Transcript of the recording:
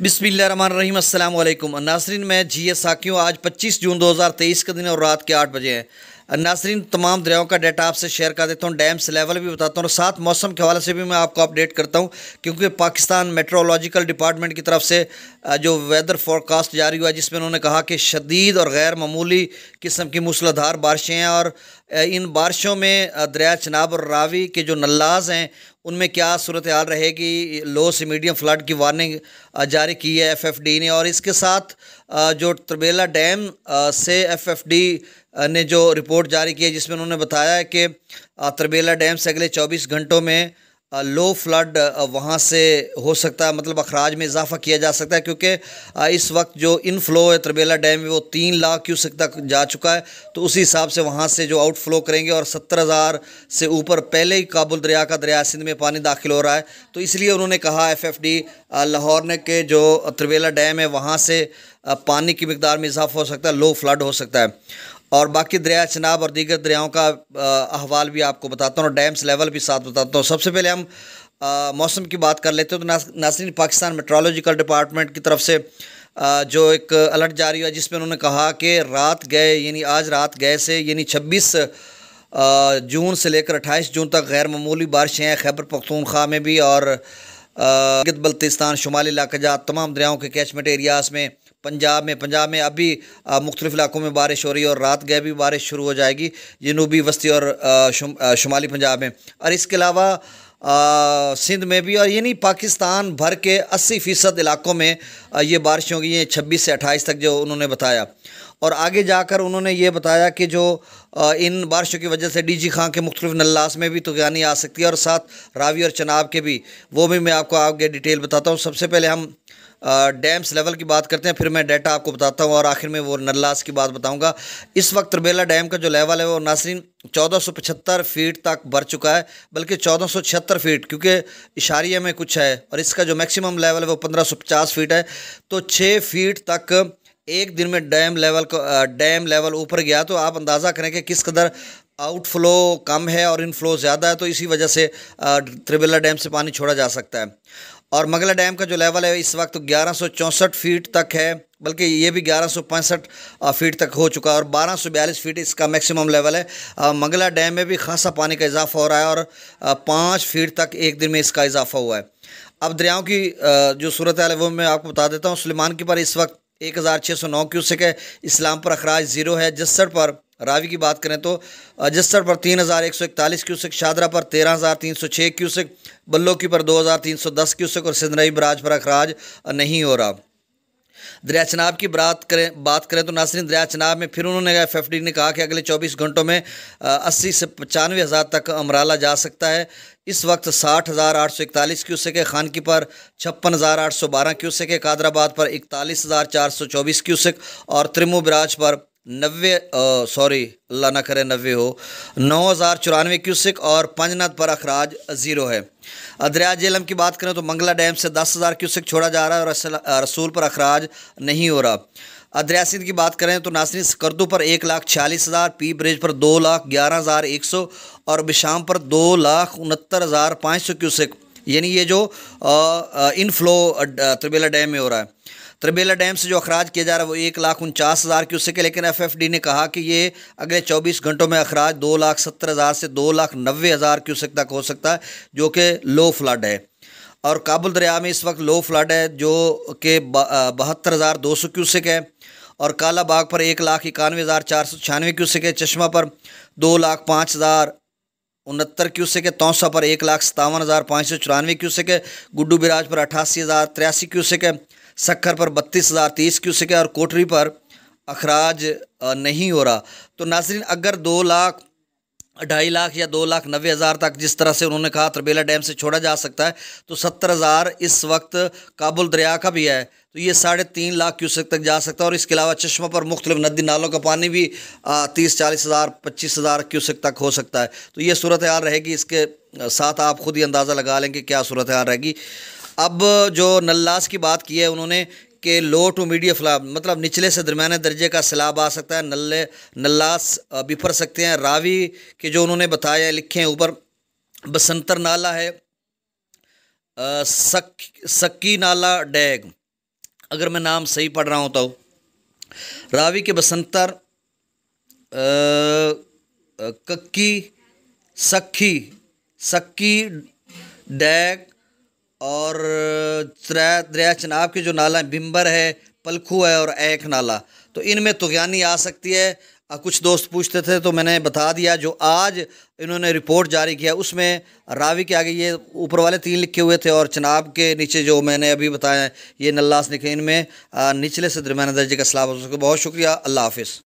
बिस्मिल्लाहिर्रहमानिर्रहीम अस्सलाम वालेकुम नाज़रीन, मैं जी.एस. साकियों। आज 25 जून 2023 का दिन है और रात के 8 बजे हैं। नाज़रीन, तमाम दरियाओं का डाटा आपसे शेयर कर देता हूँ, डैम्स लेवल भी बताता हूँ और साथ मौसम के हवाले से भी मैं आपको अपडेट करता हूँ, क्योंकि पाकिस्तान मेट्रोलॉजिकल डिपार्टमेंट की तरफ से जो वेदर फोरकास्ट जारी हुआ है, जिसमें उन्होंने कहा कि शदीद और गैर मामूली किस्म की मूसलाधार बारिशें हैं और इन बारिशों में दरिया चनाब और रावी के जो नल्लाज हैं उनमें क्या सूरत हाल रहेगी। लो से मीडियम फ्लड की वार्निंग जारी की है FFD ने, और इसके साथ जो तरबेला डैम से FFD ने जो रिपोर्ट जारी की है, जिसमें उन्होंने बताया है कि तरबेला डैम से अगले 24 घंटों में लो फ्लड वहाँ से हो सकता है, मतलब अखराज में इजाफा किया जा सकता है, क्योंकि इस वक्त जो इनफ्लो है तरबेला डैम में वो 3 लाख क्यूसेक तक जा चुका है। तो उसी हिसाब से वहाँ से जो आउटफ्लो करेंगे, और 70,000 से ऊपर पहले ही काबुल दरिया सिंध में पानी दाखिल हो रहा है। तो इसलिए उन्होंने कहा FFD लाहौर ने के जो तरबेला डैम है वहाँ से पानी की मिकदार में इजाफा हो सकता है, लो फ्लड हो सकता है। और बाकी दरिया चनाब और दीगर दरियाओं का अहवाल भी आपको बताता हूँ और डैम्स लेवल भी साथ बताता हूँ। सबसे पहले हम मौसम की बात कर लेते हैं। तो नाज़रीन, पाकिस्तान मेट्रोलॉजिकल डिपार्टमेंट की तरफ से जो एक अलर्ट जारी हुआ, जिसमें उन्होंने कहा कि रात गए यानी आज रात गए से यानी 26 जून से लेकर 28 जून तक गैर मामूली बारिशें हैं खैबर पख्तूनख्वा में भी, और बल्तिस्तान शुमाली इलाका जहाँ तमाम दरियाओं के कैचमेंट एरियाज़ में, पंजाब में अभी मुख्तलिफ़ इलाकों में बारिश हो रही है और रात गए भी बारिश शुरू हो जाएगी जनूबी वस्ती और शुमाली पंजाब में। और इसके अलावा सिंध में भी, और ये नहीं पाकिस्तान भर के 80% इलाकों में ये बारिश होगी, ये 26 से 28 तक जो उन्होंने बताया। और आगे जाकर उन्होंने ये बताया कि जो इन बारिशों की वजह से DG खां के मुख्तलिफ नल्लास में भी तूफ़ानी आ सकती है, और साथ रावी और चनाब के भी, वो भी मैं आपको आगे डिटेल बताता हूँ। सबसे पहले हम डैम्स लेवल की बात करते हैं, फिर मैं डाटा आपको बताता हूँ और आखिर में वो नल्लास की बात बताऊँगा। इस वक्त तरबेला डैम का जो लेवल है वो नाज़रीन 1475 फीट तक भर चुका है, बल्कि 1476 फीट, क्योंकि इशारिये में कुछ है, और इसका जो मैक्सिमम लेवल है वो 1550 फीट है। तो 6 फीट तक एक दिन में डैम लेवल ऊपर गया, तो आप अंदाज़ा करें कि किस कदर आउटफ्लो कम है और इनफ्लो ज़्यादा है। तो इसी वजह से तरबेला डैम से पानी छोड़ा जा सकता है। और मंगला डैम का जो लेवल है इस वक्त 1164 फीट तक है, बल्कि ये भी 1165 फीट तक हो चुका है, और 1242 फीट इसका मैक्सिमम लेवल है। मंगला डैम में भी खासा पानी का इजाफा हो रहा है, और 5 फीट तक एक दिन में इसका इजाफा हुआ है। अब दरियाओं की जो सूरत हाल है वो मैं आपको बता देता हूँ। सुलेमान की पर इस वक्त 1609 क्यूसेक है, इस्लामपुर अखराज 0 है। जस्सर पर रावी की बात करें तो जस्सर पर 3141 क्यूसेक, शादरा पर 13306 क्यूसेक, बल्लो की पर 2310 क्यूसेक, और सिंधनई बराज पर अखराज नहीं हो रहा। दरिया चनाब की बात करें तो नाज़रीन, दरिया चनाब में फिर उन्होंने FFD ने कहा कि अगले 24 घंटों में 80 से 95 हज़ार तक अमराला जा सकता है। इस वक्त 60,841 क्यूसेक है, खानकी पर 56,812 क्यूसेक है, कादराबाद पर 41,424 क्यूसेक, और त्रिमो बिराज पर 90 हो 9,094 क्यूसेक, और पंजनद पर अखराज 0 है। दरिया जेलम की बात करें तो मंगला डैम से 10,000 क्यूसेक छोड़ा जा रहा है, और रसूल पर अखराज नहीं हो रहा। दरिया सिंध की बात करें तो नाज़रीन, स्कर्दू पर 1,46,000, पी ब्रिज पर 2,11,100, और बिशाम पर 2,69,500 क्यूसेक, यानी ये जो इनफ्लो तरबेला डैम में हो रहा है। तरबेला डैम से जो अखराज किया जा रहा है वो 1,49,000 क्यूसेक है, लेकिन FFD ने कहा कि ये अगले 24 घंटों में अखराज 2,70,000 से 2,90,000 क्यूसेक तक हो सकता है, जो कि लो फ्लड है। और काबुल दरिया में इस वक्त लो फ्लड है, जो कि 72,200 क्यूसेक है, और काला बाग पर 1,91,496 क्यूसेक है, चश्मा पर 2,05,069 क्यूसेक है, तौसा पर 1,57,594 क्यूसेक है, गुड्डू बिराज पर 88,083 क्यूसेक है, सक्खर पर 32,030 क्यूसेक है, और कोटरी पर अखराज नहीं हो रहा। तो नाज़रीन, अगर 2 लाख 2.5 लाख या 2,90,000 तक, जिस तरह से उन्होंने कहा तरबेला डैम से छोड़ा जा सकता है, तो 70,000 इस वक्त काबुल दरिया का भी है, तो ये 3.5 लाख क्यूसेक तक जा सकता है। और इसके अलावा चश्मा पर मुख्तलिफ नदी नालों का पानी भी 30-40 हज़ार 25 हज़ार क्यूसेक तक हो सकता है। तो ये सूरत हाल रहेगी, इसके साथ आप खुद ही अंदाज़ा लगा लें कि क्या सूरत हाल रहेगी। अब जो नल्लास की बात की है उन्होंने कि लो टू मीडियम फ्लड, मतलब निचले से दरमियाने दर्जे का सैलाब आ सकता है, नल्लास बिफर सकते हैं। रावी के जो उन्होंने बताया लिखे हैं ऊपर, बसंतर नाला है, सक्की नाला डैग, अगर मैं नाम सही पढ़ रहा हूँ तो रावी के बसंतर, कक्की, सखी, सक्की, डैग और दरिया चनाब के जो नाला है बिम्बर है, पलखू है और एक नाला, तो इनमें तुगयानी आ सकती है। कुछ दोस्त पूछते थे तो मैंने बता दिया। जो आज इन्होंने रिपोर्ट जारी किया उसमें रावी के आगे ये ऊपर वाले 3 लिखे हुए थे और चनाब के नीचे जो मैंने अभी बताया ये नल्लास लिखे, इनमें निचले से दरमियाने दर्जे का सलाब हो सके। बहुत शुक्रिया, अल्लाह हाफिज़।